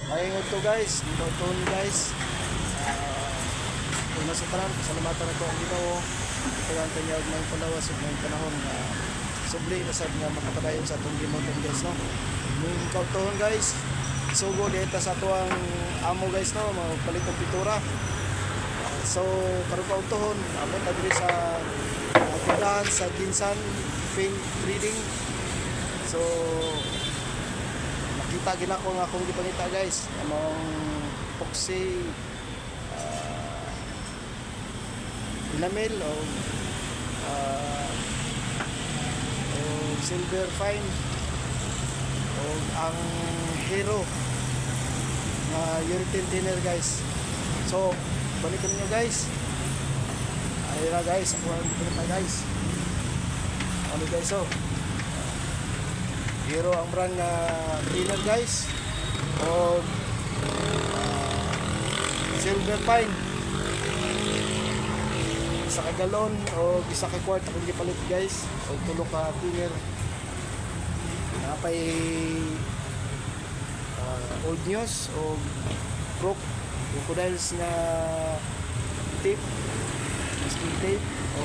Maingod to guys, ito guys. Kung nasa tanan, salamatan ako ang Ginoo. Ito ang kanyang ng palawas ug ng panahon na subli na sad nga makapadayon sa atong gimoton guys no. Ning kautuhon guys. Sugo dito sa tuang amo guys no, magpalit og pintura. So karon kautuhon, abot ta diri sa tindahan sa Ginsan Paint Trading. So nakita gina ko nga akong gipangita guys, among epoxy enamel o silver fine o ang hero na urethane thinner guys. So balikan niyo guys, ayun na guys, ako ang pinita guys, ano guys. So hero ang brand na thinner guys o silver fine, isa ka galon o isa ka quart akong gipalit guys, o tulo ka thinner. Napay old news o crook crocodiles na tape, masking tape o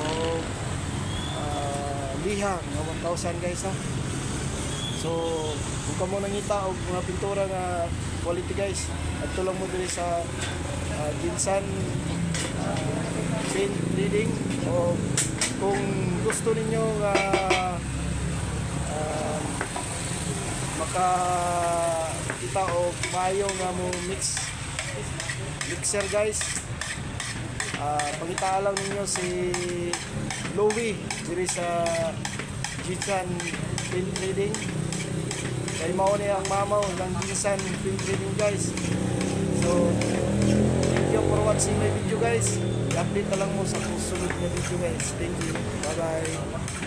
liha nga 1,000 guys ha. So kung kamo nangita og mga pintura nga quality guys, adto lang mo diri sa Ginsan Paint Trading. O kung gusto ninyo nga makakita o maayo nga mo mixer guys, pangita lang ninyo si Louie diri sa Ginsan Paint Trading. Kay mao ni ang mamaw ng Ginsan Paint Trading guys. So thank you for watching my video guys. I-update na lang mo sa susunod na video guys. Thank you. Bye bye.